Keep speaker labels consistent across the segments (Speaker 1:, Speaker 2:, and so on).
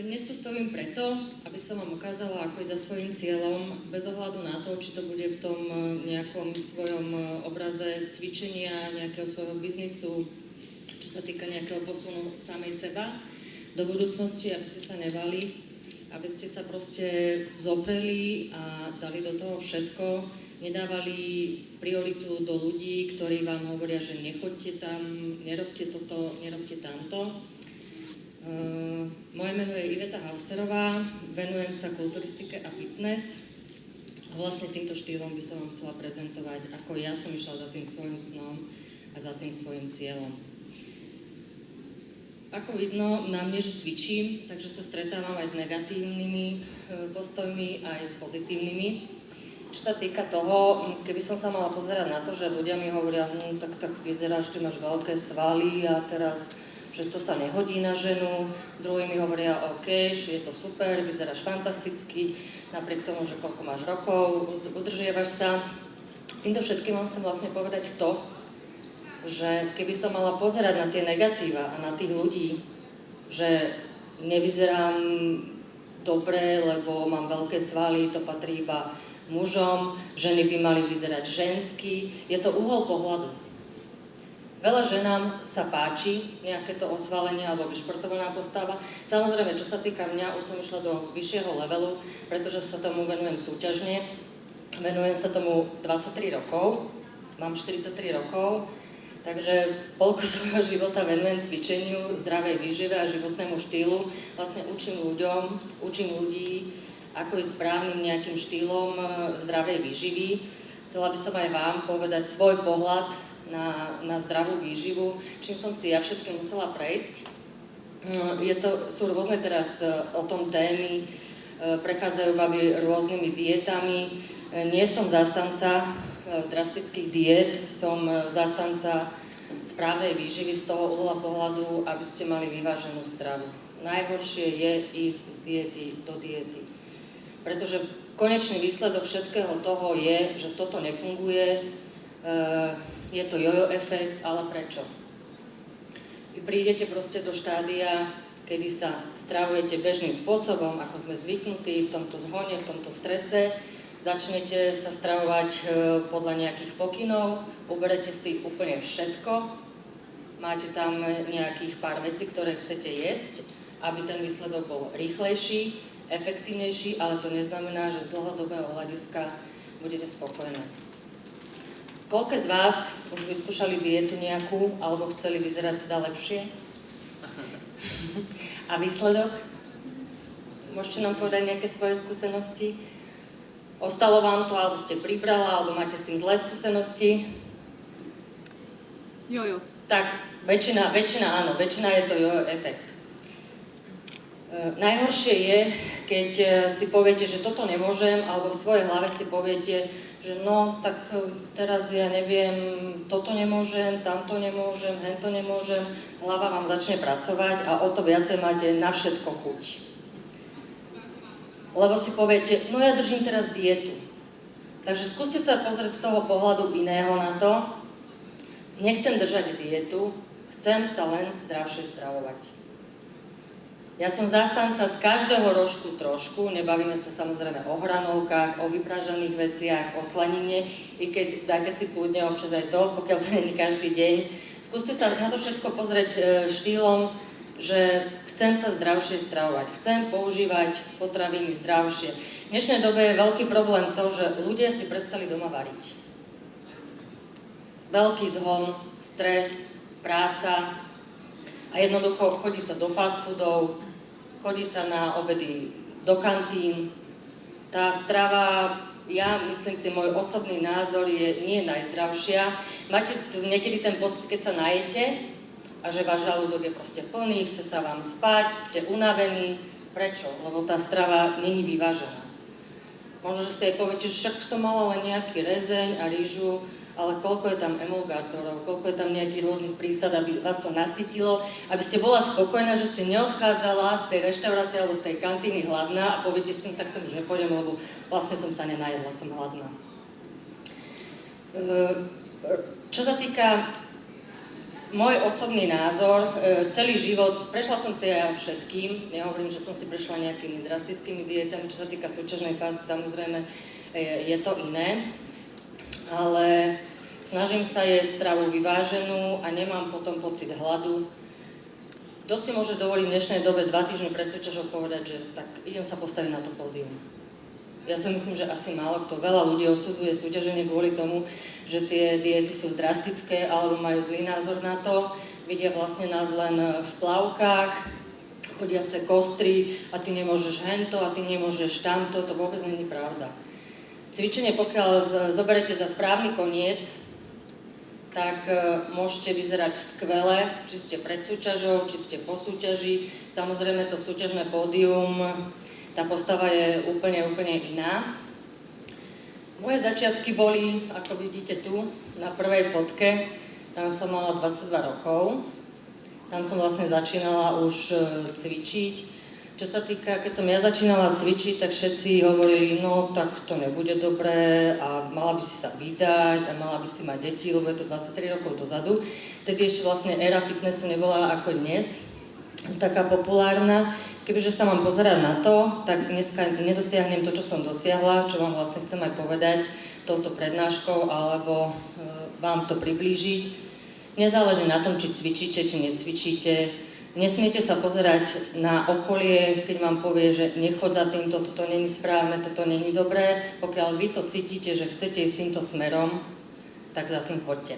Speaker 1: Dnes tu stojím preto, aby som vám ukázala, ako je za svojím cieľom, bez ohľadu na to, či to bude v tom nejakom svojom obraze cvičenia, nejakého svojho biznisu, čo sa týka nejakého posunu samej seba do budúcnosti, aby ste sa nebali, aby ste sa proste zopreli a dali do toho všetko, nedávali prioritu do ľudí, ktorí vám hovoria, že nechoďte tam, nerobte toto, nerobte tamto. Moje meno je Iveta Hauserová, venujem sa kulturistike a fitness a vlastne týmto štýlom by som vám chcela prezentovať, ako ja som išla za tým svojím snom a za tým svojím cieľom. Ako vidno na mne, že cvičím, takže sa stretávam aj s negatívnymi postojmi, aj s pozitívnymi. Čo sa týka toho, keby som sa mala pozerať na to, že ľudia mi hovoria, tak vyzeráš, ty máš veľké svaly a teraz že to sa nehodí na ženu, druhí mi hovoria, OK, že je to super, vyzeráš fantasticky, napriek tomu, že koľko máš rokov, udržiavaš sa. Týmto všetkým vám chcem vlastne povedať to, že keby som mala pozerať na tie negatíva a na tých ľudí, že nevyzerám dobre, lebo mám veľké svaly, to patrí iba mužom, ženy by mali vyzerať žensky, je to uhol pohľadu. Veľa ženám sa páči nejaké to osvalenie alebo vyšportovaná postava. Samozrejme, čo sa týka mňa, už som išla do vyššieho levelu, pretože sa tomu venujem súťažne. Venujem sa tomu 23 rokov, mám 43 rokov, takže polku svojho života venujem cvičeniu, zdravej výžive a životnému štýlu. Vlastne učím ľudí, ako je správnym nejakým štýlom zdravej výživy. Chcela by som aj vám povedať svoj pohľad na zdravú výživu, čím som si ja všetkým musela prejsť. Sú rôzne teraz o tom témy, prechádzajú baby rôznymi dietami. Nie som zastanca drastických diét, som zastanca správnej výživy z toho uhla pohľadu, aby ste mali vyváženú stravu. Najhoršie je ísť z diety do diety, pretože konečný výsledok všetkého toho je, že toto nefunguje. Je to jojo efekt, ale prečo? Vy prídete proste do štádia, kedy sa stravujete bežným spôsobom, ako sme zvyknutí v tomto zhone, v tomto strese, začnete sa stravovať podľa nejakých pokynov, uberete si úplne všetko, máte tam nejakých pár vecí, ktoré chcete jesť, aby ten výsledok bol rýchlejší, efektívnejší, ale to neznamená, že z dlhodobého hľadiska budete spokojné. Koľko z vás už vyskúšali dietu nejakú, alebo chceli vyzerať teda lepšie? A výsledok? Môžete nám povedať nejaké svoje skúsenosti? Ostalo vám to, alebo ste pribrala, alebo máte s tým zlé skúsenosti?
Speaker 2: Jojo.
Speaker 1: Tak, väčšina áno, väčšina je to jojo efekt. Najhoršie je, keď si poviete, že toto nemôžem, alebo v svojej hlave si poviete, že no, tak teraz ja neviem, toto nemôžem, tamto nemôžem, hento nemôžem, hlava vám začne pracovať a o to viacej máte na všetko chuť. Lebo si poviete, no ja držím teraz dietu. Takže skúste sa pozrieť z toho pohľadu iného na to. Nechcem držať dietu, chcem sa len zdravšie stravovať. Ja som zástanca z každého rožku trošku, nebavíme sa samozrejme o hranolkách, o vypražaných veciach, o slanine, i keď dajte si kľudne občas aj to, pokiaľ to nie je každý deň. Skúste sa na to všetko pozrieť štýlom, že chcem sa zdravšie stravovať, chcem používať potraviny zdravšie. V dnešnej dobe je veľký problém to, že ľudia si prestali doma variť. Veľký zhon, stres, práca, a jednoducho chodí sa do fast foodov, chodí sa na obedy do kantín. Tá strava, ja myslím si, môj osobný názor je nie najzdravšia. Máte niekedy ten pocit, keď sa najete a že váš žalúdok je proste plný, chce sa vám spať, ste unavení. Prečo? Lebo tá strava není vyvážená. Možno, že si aj poviete, že však som mala len nejaký rezeň a rýžu, ale koľko je tam emulgátorov, koľko je tam nejakých rôznych prísad, aby vás to nasytilo, aby ste bola spokojná, že ste neodchádzala z tej reštaurácie alebo z tej kantíny hladná a poviete si, tak sem už nepôjdem, lebo vlastne som sa nenajedla, som hladná. Čo sa týka môj osobný názor, celý život, prešla som si ja všetkým, nehovorím, že som si prešla nejakými drastickými dietami, čo sa týka súťažnej fázy, samozrejme je to iné, ale snažím sa jesť stravu vyváženú a nemám potom pocit hladu. Kto si môže dovoliť v dnešnej dobe 2 týždne pred súťažou povedať, že tak idem sa postaviť na to pódium. Ja si myslím, že asi málo kto. Veľa ľudí odsudzuje súťaženie kvôli tomu, že tie diety sú drastické alebo majú zlý názor na to. Vidia vlastne nás len v plavkách, chodiace kostry a ty nemôžeš hento a ty nemôžeš tamto. To vôbec nie je pravda. Cvičenie, pokiaľ zoberete za správny koniec, tak môžete vyzerať skvele, či ste pred súťažou, či ste po súťaži. Samozrejme to súťažné pódium, tá postava je úplne iná. Moje začiatky boli, ako vidíte tu, na prvej fotke. Tam som mala 22 rokov. Tam som vlastne začínala už cvičiť. Čo sa týka, keď som ja začínala cvičiť, tak všetci hovorili, no tak to nebude dobré a mala by si sa vydať a mala by si mať deti, lebo je to 23 rokov dozadu. Tedy ešte vlastne éra fitnessu nebola ako dnes, taká populárna. Kebyže sa mám pozerať na to, tak dneska nedosiahnem to, čo som dosiahla, čo vám vlastne chcem aj povedať touto prednáškou, alebo vám to priblížiť. Nezáleží na tom, či cvičíte, či necvičíte. Nesmiete sa pozerať na okolie, keď vám povie, že nechod za týmto, toto není správne, toto není dobré. Pokiaľ vy to cítite, že chcete ísť týmto smerom, tak za tým choďte.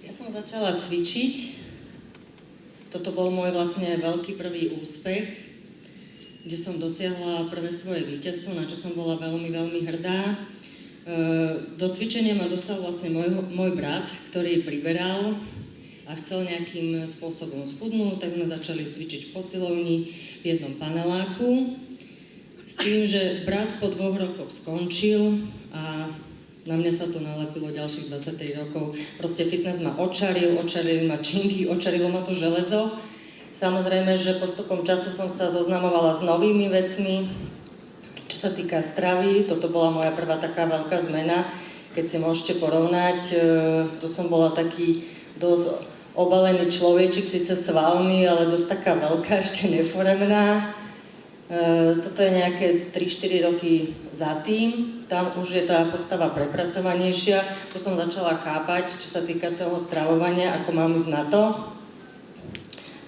Speaker 1: Ja som začala cvičiť. Toto bol môj vlastne veľký prvý úspech, kde som dosiahla prvé svoje víťazstvo, na čo som bola veľmi hrdá. Do cvičenia ma dostal vlastne môj brat, ktorý priberal a chcel nejakým spôsobom schudnúť, tak sme začali cvičiť v posilovni v jednom paneláku. S tým, že brat po 2 rokoch skončil a na mňa sa to nalepilo ďalších 23 rokov. Proste fitness ma očarili ma činky, očarilo ma to železo. Samozrejme, že postupom času som sa zoznamovala s novými vecmi. Čo sa týka stravy, toto bola moja prvá taká veľká zmena. Keď si môžete porovnať, tu som bola taký dosť obalený človečik, síce svalmi, ale dosť taká veľká, ešte neforemná. Toto je nejaké 3-4 roky za tým, tam už je tá postava prepracovanejšia, tu som začala chápať, čo sa týka toho stravovania, ako mám ísť na to.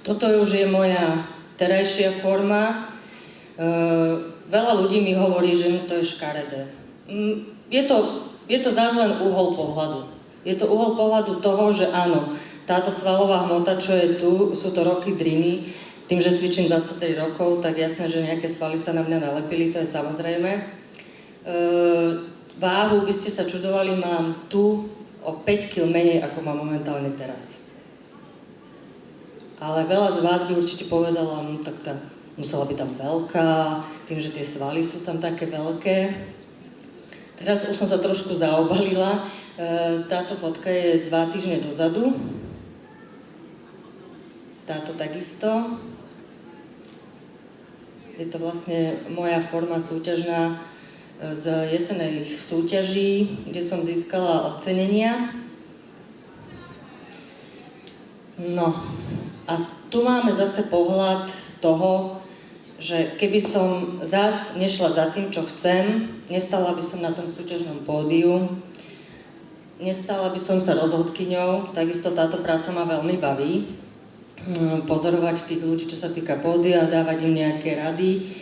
Speaker 1: Toto už je moja terajšia forma. Veľa ľudí mi hovorí, že to je škaredé. Je to zás len uhol pohľadu. Je to uhol pohľadu toho, že áno, táto svalová hmota, čo je tu, sú to roky driny. Tým, že cvičím 23 rokov, tak jasné, že nejaké svaly sa na mňa nalepili, to je samozrejme. Váhu, by ste sa čudovali, mám tu o 5 kg menej, ako mám momentálne teraz. Ale veľa z vás by určite povedala, tak tá musela byť tam veľká, tým, že tie svaly sú tam také veľké. Teraz už som sa trošku zaobalila. Táto fotka je 2 týždne dozadu. Táto takisto. Je to vlastne moja forma súťažná z jesenných súťaží, kde som získala ocenenia. No a tu máme zase pohľad toho, že keby som zas nešla za tým, čo chcem, nestala by som na tom súťažnom pódiu, nestala by som sa rozhodkyňou, takisto táto práca ma veľmi baví. Pozorovať tých ľudí, čo sa týka pódia, dávať im nejaké rady.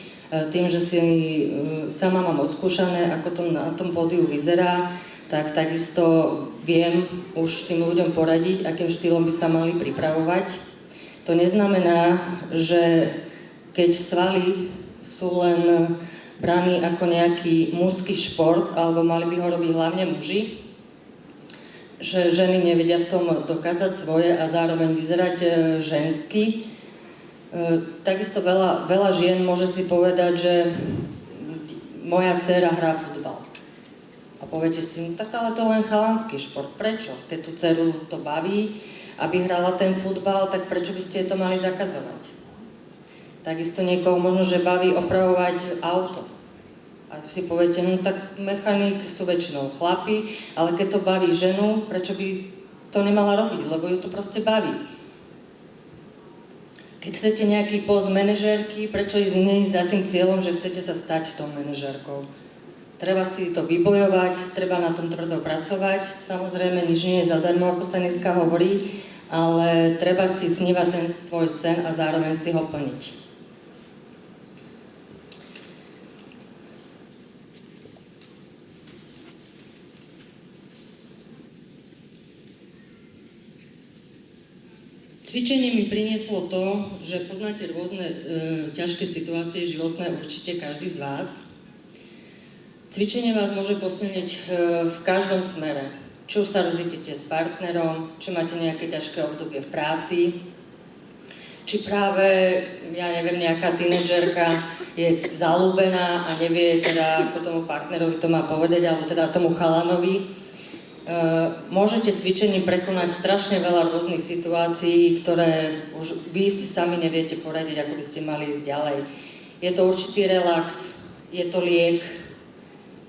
Speaker 1: Tým, že si sama mám odskúšané, ako to na tom pódiu vyzerá, tak takisto viem už tým ľuďom poradiť, akým štýlom by sa mali pripravovať. To neznamená, že keď svaly sú len braní ako nejaký mužský šport, alebo mali by ho robiť hlavne muži, že ženy nevedia v tom dokázať svoje a zároveň vyzerať žensky. Takisto veľa žien môže si povedať, že moja dcéra hrá futbal. A poviete si, tak ale to je len chalanský šport. Prečo? Keď tú dceru to baví, aby hrala ten futbal, tak prečo by ste to mali zakazovať? Takisto niekoho možno, že baví opravovať auto. A si poviete, no tak mechanik sú väčšinou chlapi, ale keď to baví ženu, prečo by to nemala robiť, lebo ju to proste baví. Keď chcete nejaký post manažérky, prečo ísť nie za tým cieľom, že chcete sa stať tou manažérkou? Treba si to vybojovať, treba na tom tvrdo pracovať. Samozrejme, nič nie je zadarmo, ako sa dneska hovorí, ale treba si snívať ten svoj sen a zároveň si ho plniť. Cvičenie mi prinieslo to, že poznáte rôzne ťažké situácie životné, určite každý z vás. Cvičenie vás môže posilniť v každom smere. Či už sa rozídete s partnerom, či máte nejaké ťažké obdobie v práci, či práve, ja neviem, nejaká tínedžerka je zalúbená a nevie teda, ako tomu partnerovi to má povedať, alebo teda tomu chalanovi. Môžete cvičením prekonať strašne veľa rôznych situácií, ktoré už vy si sami neviete poradiť, ako by ste mali ísť ďalej. Je to určitý relax, je to liek,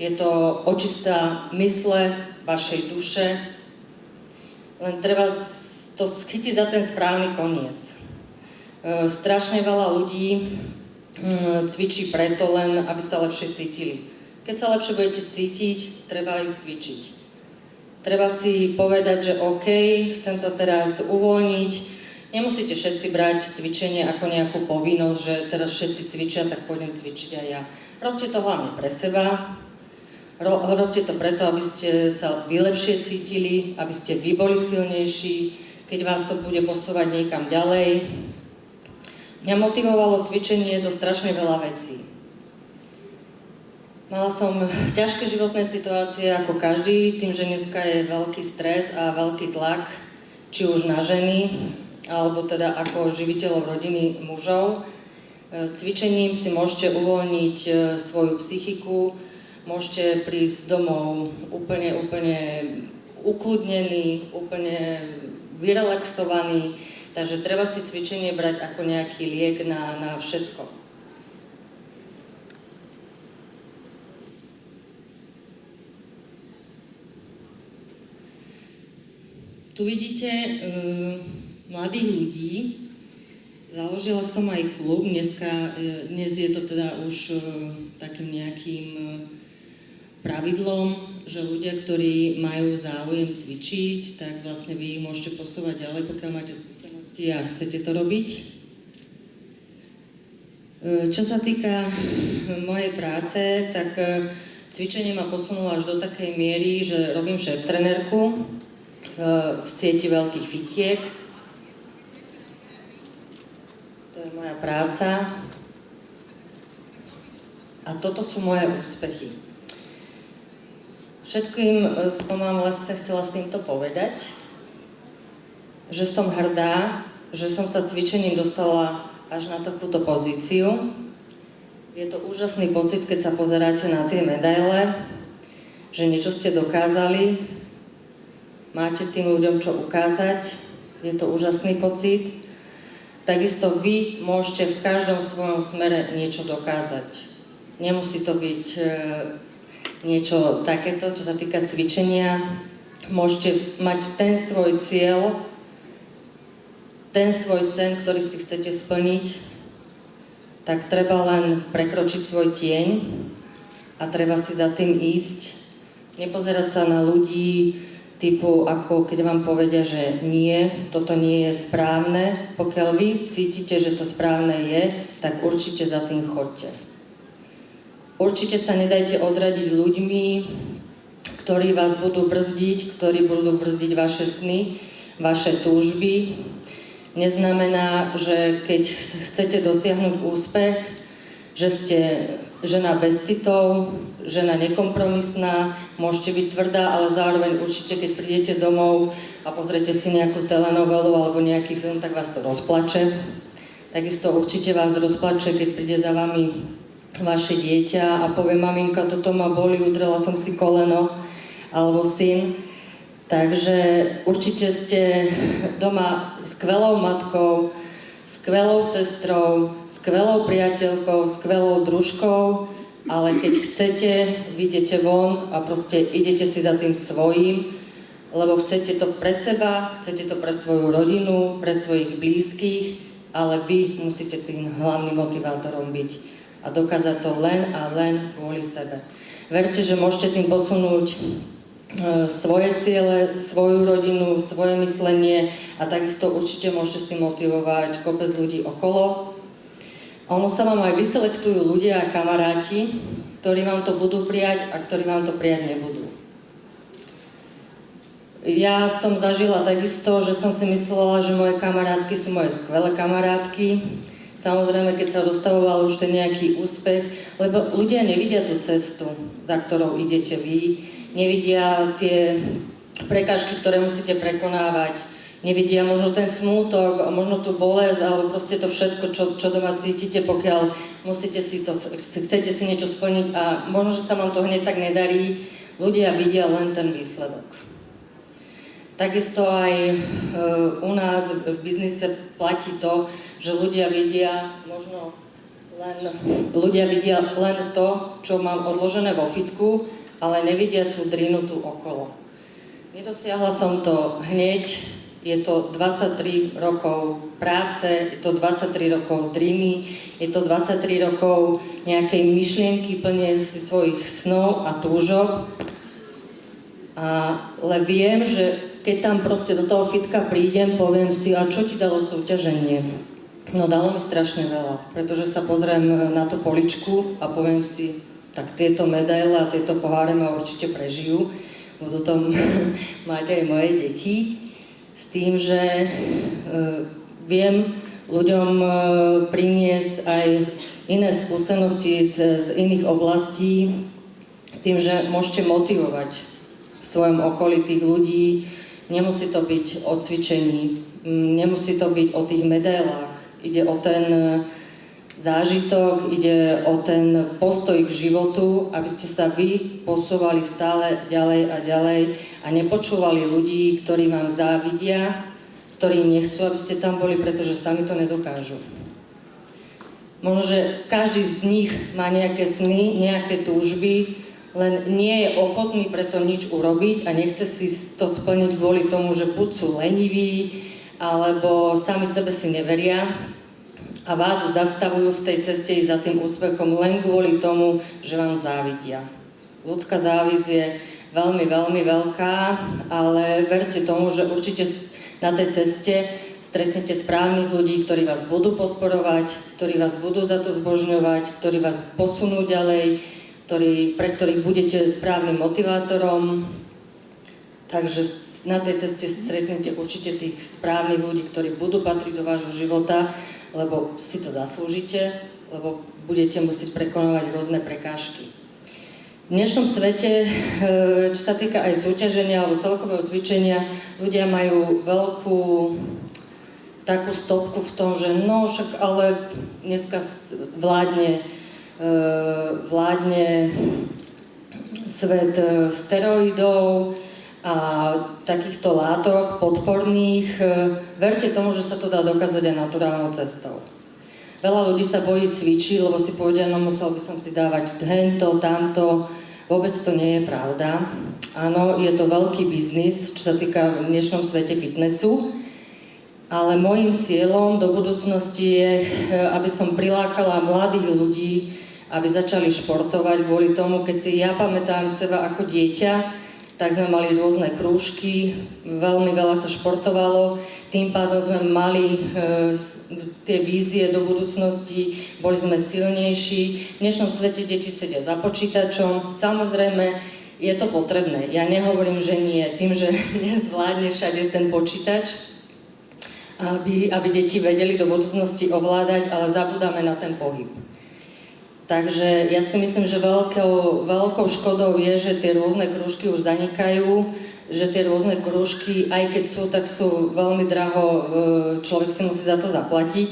Speaker 1: je to očista mysle, vašej duše, len treba to chytiť za ten správny koniec. Strašne veľa ľudí cvičí preto len, aby sa lepšie cítili. Keď sa lepšie budete cítiť, treba ísť cvičiť. Treba si povedať, že OK, chcem sa teraz uvoľniť. Nemusíte všetci brať cvičenie ako nejakú povinnosť, že teraz všetci cvičia, tak pôjdem cvičiť aj ja. Robte to hlavne pre seba. Robte to preto, aby ste sa vy lepšie cítili, aby ste vy boli silnejší, keď vás to bude posúvať niekam ďalej. Mňa motivovalo cvičenie do strašne veľa vecí. Mala som ťažké životné situácie ako každý, tým, že dneska je veľký stres a veľký tlak, či už na ženy, alebo teda ako živiteľov rodiny mužov. Cvičením si môžete uvoľniť svoju psychiku, môžete prísť domov úplne ukludnený, úplne vyrelaxovaný, takže treba si cvičenie brať ako nejaký liek na všetko. Tu vidíte mladých ľudí. Založila som aj klub, dnes je to teda už takým nejakým pravidlom, že ľudia, ktorí majú záujem cvičiť, tak vlastne vy ich môžete posúvať ďalej, pokiaľ máte skúsenosti a chcete to robiť. Čo sa týka mojej práce, tak cvičenie ma posunulo až do takej miery, že robím šéf-trenérku v sieti veľkých fitiek. To je moja práca. A toto sú moje úspechy. Všetkým som vám vlastne chcela s týmto povedať, že som hrdá, že som sa cvičením dostala až na takúto pozíciu. Je to úžasný pocit, keď sa pozeráte na tie medaile, že niečo ste dokázali, máte tým ľuďom čo ukázať, je to úžasný pocit. Takisto vy môžete v každom svojom smere niečo dokázať. Nemusí to byť niečo takéto, čo sa týka cvičenia. Môžete mať ten svoj cieľ, ten svoj sen, ktorý si chcete splniť, tak treba len prekročiť svoj tieň a treba si za tým ísť. Nepozerať sa na ľudí typu, ako keď vám povedia, že nie, toto nie je správne. Pokiaľ vy cítite, že to správne je, tak určite za tým choďte. Určite sa nedajte odradiť ľuďmi, ktorí vás budú brzdiť, ktorí budú brzdiť vaše sny, vaše túžby. Neznamená, že keď chcete dosiahnuť úspech, že ste žena bez citov, žena nekompromisná, môžete byť tvrdá, ale zároveň určite, keď prídete domov a pozriete si nejakú telenovelu alebo nejaký film, tak vás to rozplače. Takisto určite vás rozplače, keď príde za vami vaše dieťa a povie, maminka, toto ma boli, udrela som si koleno, alebo syn. Takže určite ste doma skvelou matkou, skvelou sestrou, skvelou priateľkou, skvelou družkou ale keď chcete, vyjdete von a proste idete si za tým svojím, lebo chcete to pre seba, chcete to pre svoju rodinu, pre svojich blízkych, ale vy musíte tým hlavným motivátorom byť a dokázať to len a len kvôli sebe. Verte, že môžete tým posunúť svoje ciele, svoju rodinu, svoje myslenie a takisto určite môžete s tým motivovať kopec ľudí okolo. A ono sa vám aj vyselektujú ľudia a kamaráti, ktorí vám to budú prijať a ktorí vám to prijať nebudú. Ja som zažila takisto, že som si myslela, že moje kamarátky sú moje skvelé kamarátky. Samozrejme, keď sa dostavoval už ten nejaký úspech, lebo ľudia nevidia tú cestu, za ktorou idete vy, nevidia tie prekážky, ktoré musíte prekonávať, nevidia možno ten smútok, možno tú bolesť, alebo proste to všetko, čo doma cítite, pokiaľ chcete si niečo splniť a možno, že sa vám to hneď tak nedarí, ľudia vidia len ten výsledok. Takisto aj u nás v biznise platí to, že ľudia vidia len to, čo mám odložené vo fitku, ale nevidia tú drinu tu okolo. Nedosiahla som to hneď, je to 23 rokov práce, je to 23 rokov driny, je to 23 rokov nejakej myšlienky plne si svojich snov a túžob. Ale viem, že keď tam proste do toho fitka prídem, poviem si, a čo ti dalo súťaženie? No dalo mi strašne veľa, pretože sa pozriem na tú poličku a poviem si, tak tieto medaile a tieto poháre ma určite prežijú. Budú tam mať aj moje deti. S tým, že viem ľuďom priniesť aj iné skúsenosti z iných oblastí, tým, že môžete motivovať v svojom okolí tých ľudí. Nemusí to byť o cvičení, nemusí to byť o tých medailách. Ide o ten zážitok, ide o ten postoj k životu, aby ste sa vy posúvali stále ďalej a ďalej a nepočúvali ľudí, ktorí vám závidia, ktorí nechcú, aby ste tam boli, pretože sami to nedokážu. Možno, že každý z nich má nejaké sny, nejaké túžby, len nie je ochotný preto nič urobiť a nechce si to splniť kvôli tomu, že buď sú leniví, alebo sami sebe si neveria a vás zastavujú v tej ceste i za tým úspechom len kvôli tomu, že vám závidia. Ľudská závisť je veľmi, veľmi veľká, ale verte tomu, že určite na tej ceste stretnete správnych ľudí, ktorí vás budú podporovať, ktorí vás budú za to zbožňovať, ktorí vás posunú ďalej, pre ktorých budete správnym motivátorom. Takže na tej ceste stretnete určite tých správnych ľudí, ktorí budú patriť do vášho života, lebo si to zaslúžite, lebo budete musieť prekonávať rôzne prekážky. V dnešnom svete, čo sa týka aj súťaženia alebo celkového cvičenia, ľudia majú veľkú takú stopku v tom, že no však ale dneska vládne svet steroidov a takýchto látok podporných. Verte tomu, že sa to dá dokázať aj naturálnou cestou. Veľa ľudí sa bojí cvičiť, lebo si povedia, no musel by som si dávať hento, tamto. Vôbec to nie je pravda. Áno, je to veľký biznis, čo sa týka v dnešnom svete fitnessu. Ale môjim cieľom do budúcnosti je, aby som prilákala mladých ľudí, aby začali športovať kvôli tomu, keď si ja pamätám seba ako dieťa, tak sme mali rôzne krúžky, veľmi veľa sa športovalo, tým pádom sme mali tie vízie do budúcnosti, boli sme silnejší. V dnešnom svete deti sedia za počítačom, samozrejme je to potrebné, ja nehovorím, že nie, tým, že nezvládne všade ten počítač, aby deti vedeli do budúcnosti ovládať, ale zabudáme na ten pohyb. Takže ja si myslím, že veľkou škodou je, že tie rôzne krúžky už zanikajú, že tie rôzne krúžky, aj keď sú, tak sú veľmi draho, človek si musí za to zaplatiť.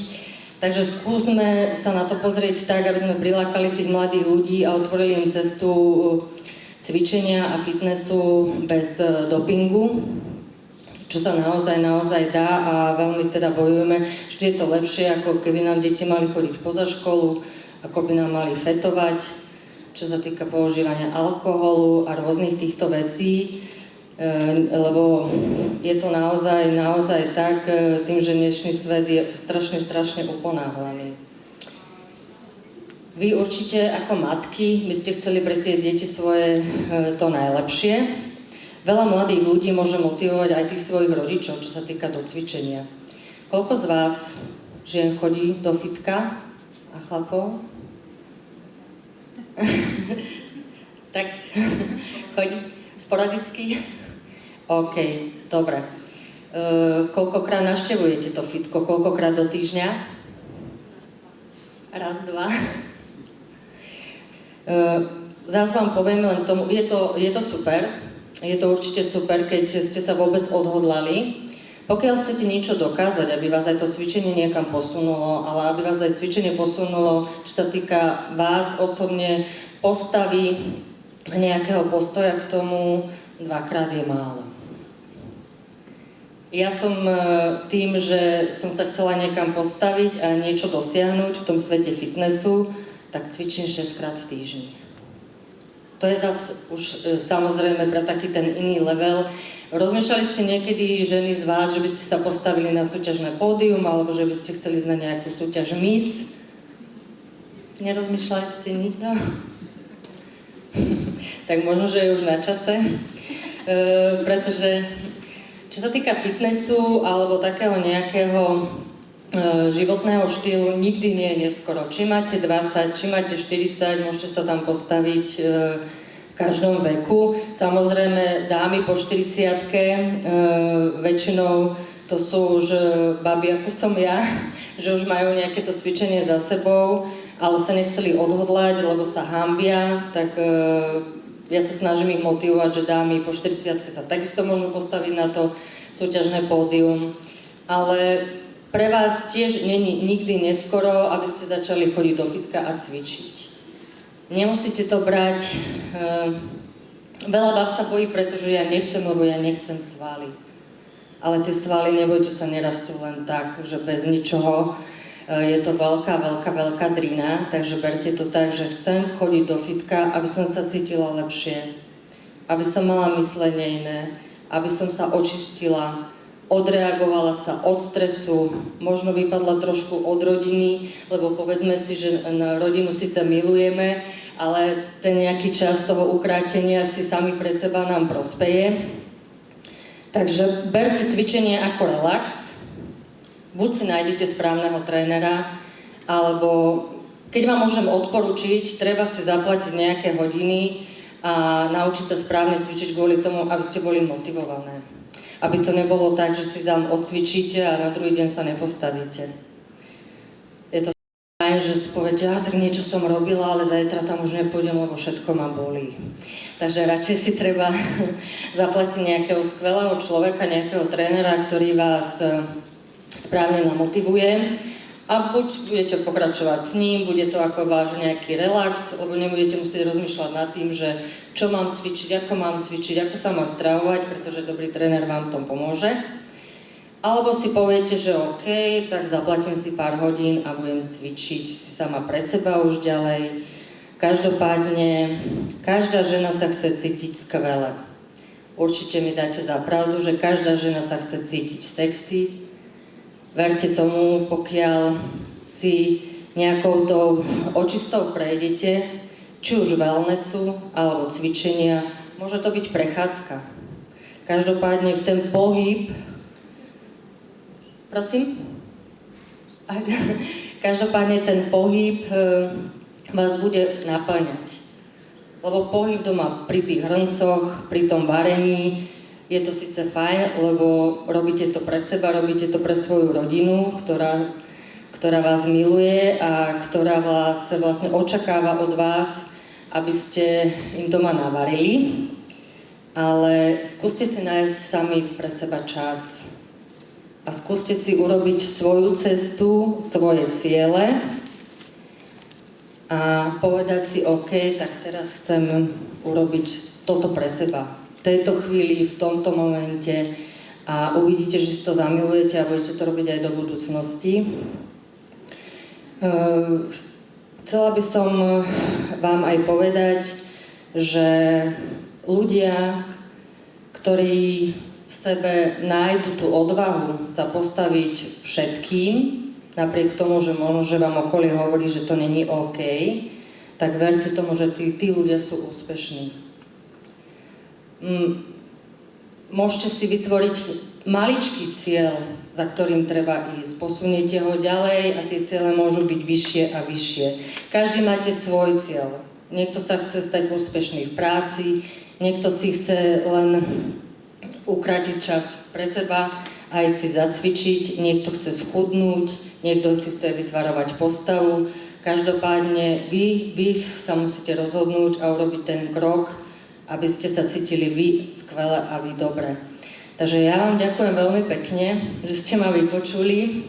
Speaker 1: Takže skúsme sa na to pozrieť tak, aby sme prilákali tých mladých ľudí a otvorili im cestu cvičenia a fitnessu bez dopingu, čo sa naozaj dá a veľmi teda bojujeme. Vždy je to lepšie, ako keby nám deti mali chodiť poza školu, ako by nám mali fetovať. čo sa týka používania alkoholu a rôznych týchto vecí, lebo je to naozaj tak, tým, že dnešný svet je strašne uponáhlený. Vy určite ako matky by ste chceli pre tie deti svoje to najlepšie. Veľa mladých ľudí môže motivovať aj tých svojich rodičov, čo sa týka do cvičenia. Koľko z vás žien chodí do fitka a chlapov? Tak chodí sporadicky? OK, dobre. Koľkokrát navštevujete to fitko? Koľkokrát do týždňa? Raz, dva. Zás vám poviem len tomu, je to super, je to určite super, keď ste sa vôbec odhodlali. Pokiaľ chcete niečo dokázať, aby vás aj to cvičenie niekam posunulo, ale aby vás aj cvičenie posunulo, čo sa týka vás osobne, postavy, nejakého postoja k tomu, dvakrát je málo. Ja som tým, že som sa chcela niekam postaviť a niečo dosiahnuť v tom svete fitnessu, tak cvičím 6-krát v týždni. To je zase už samozrejme pre taký ten iný level. Rozmýšľali ste niekedy, ženy z vás, že by ste sa postavili na súťažné pódium, alebo že by ste chceli ísť na nejakú súťaž Miss? Nerozmýšľali ste nikto? Tak možno, že je už na čase. Pretože čo sa týka fitnessu alebo takého nejakého životného štýlu, nikdy nie je neskoro. Či máte 20, či máte 40, môžete sa tam postaviť v každom veku. Samozrejme, dámy po 40-ke, väčšinou to sú už baby, ako som ja, že už majú nejaké to cvičenie za sebou, ale sa nechceli odhodlať, lebo sa hanbia, tak ja sa snažím ich motivovať, že dámy po 40-ke sa takisto môžu postaviť na to súťažné pódium. Ale pre vás tiež není nikdy neskoro, aby ste začali chodiť do fitka a cvičiť. Nemusíte to brať. Veľa báb sa bojí, pretože ja nechcem, lebo ja nechcem svaly. Ale tie svaly, nebojte sa, nerastú len tak, že bez ničoho. Je to veľká drina, takže berte to tak, že chcem chodiť do fitka, aby som sa cítila lepšie, aby som mala myslenie iné, aby som sa očistila, odreagovala sa od stresu, možno vypadla trošku od rodiny, lebo povedzme si, že rodinu síce milujeme, ale ten nejaký čas toho ukrátenia si sami pre seba nám prospeje. Takže berte cvičenie ako relax, buď si nájdete správneho trénera, alebo keď vám môžem odporučiť, treba si zaplatiť nejaké hodiny a naučiť sa správne cvičiť kvôli tomu, aby ste boli motivované. Aby to nebolo tak, že si tam odcvičíte a na druhý deň sa nepostavíte. Je to fajn, že si poviete, tak niečo som robila, ale zajtra tam už nepôjdem, lebo všetko ma bolí. Takže radšej si treba zaplatiť nejakého skvelého človeka, nejakého trénera, ktorý vás správne namotivuje. A buď budete pokračovať s ním, bude to ako váš nejaký relax, lebo nebudete musieť rozmýšľať nad tým, že čo mám cvičiť, ako sa mám stravovať, pretože dobrý tréner vám v tom pomôže. Alebo si poviete, že OK, tak zaplatím si pár hodín a budem cvičiť si sama pre seba už ďalej. Každopádne, každá žena sa chce cítiť skvele. Určite mi dáte za pravdu, že každá žena sa chce cítiť sexy. Verte tomu, pokiaľ si nejakou tou očistou prejdete, či už wellnessu alebo cvičenia, môže to byť prechádzka. Každopádne ten pohyb, prosím? Každopádne ten pohyb vás bude naplňať. Lebo pohyb doma pri tých hrncoch, pri tom varení, je to síce fajn, lebo robíte to pre seba, robíte to pre svoju rodinu, ktorá vás miluje a ktorá vás vlastne očakáva od vás, aby ste im doma navarili. Ale skúste si nájsť sami pre seba čas a skúste si urobiť svoju cestu, svoje ciele a povedať si, OK, tak teraz chcem urobiť toto pre seba. V tejto chvíli, v tomto momente a uvidíte, že si to zamilujete a budete to robiť aj do budúcnosti. Chcela by som vám aj povedať, že ľudia, ktorí v sebe nájdu tú odvahu sa postaviť všetkým, napriek tomu, že možno, že vám okolie hovorí, že to není OK, tak verte tomu, že tí ľudia sú úspešní. Môžete si vytvoriť maličký cieľ, za ktorým treba ísť. Posuniete ho ďalej a tie ciele môžu byť vyššie a vyššie. Každý máte svoj cieľ. Niekto sa chce stať úspešný v práci, niekto si chce len ukrátiť čas pre seba, aj si zacvičiť, niekto chce schudnúť, niekto si chce vytvárať postavu. Každopádne vy sa musíte rozhodnúť a urobiť ten krok, aby ste sa cítili vy skvele a vy dobre. Takže ja vám ďakujem veľmi pekne, že ste ma vypočuli.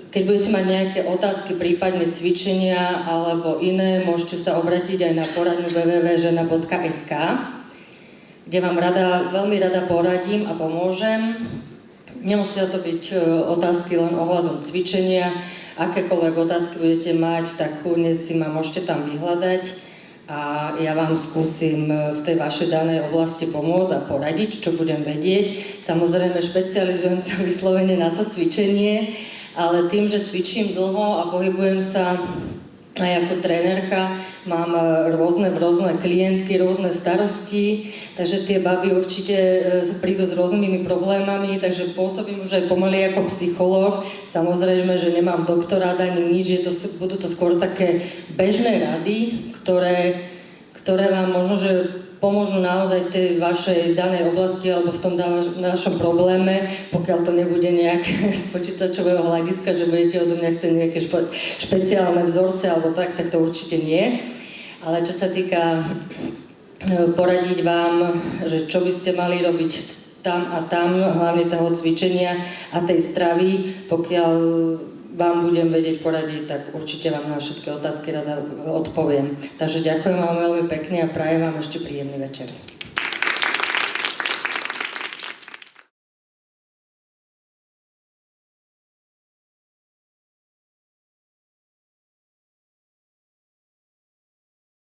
Speaker 1: Keď budete mať nejaké otázky, prípadne cvičenia alebo iné, môžete sa obrátiť aj na poradňu www.žena.sk, kde vám veľmi rada poradím a pomôžem. Nemusia to byť otázky len ohľadom cvičenia. Akékoľvek otázky budete mať, tak kľudne si ma môžete tam vyhľadať a ja vám skúsim v tej vašej danej oblasti pomôcť a poradiť, čo budem vedieť. Samozrejme, špecializujem sa vyslovene na to cvičenie, ale tým, že cvičím dlho a pohybujem sa aj ako trénerka, mám rôzne klientky, rôzne starosti, takže tie baby určite prídu s rôznymi problémami, takže pôsobím už aj pomaly ako psychológ. Samozrejme, že nemám doktorát ani nič, budú to skôr také bežné rady, ktoré vám možno, že pomôžu naozaj v tej vašej danej oblasti alebo v tom našom probléme, pokiaľ to nebude nejak z počítačového hľadiska, že budete odo mňa chcieť nejaké špeciálne vzorce alebo tak to určite nie. Ale čo sa týka poradiť vám, že čo by ste mali robiť tam a tam, hlavne toho cvičenia a tej stravy, pokiaľ vám budem vedieť poradiť, tak určite vám na všetky otázky rada odpoviem. Takže ďakujem vám veľmi pekne a prajem vám ešte príjemný večer.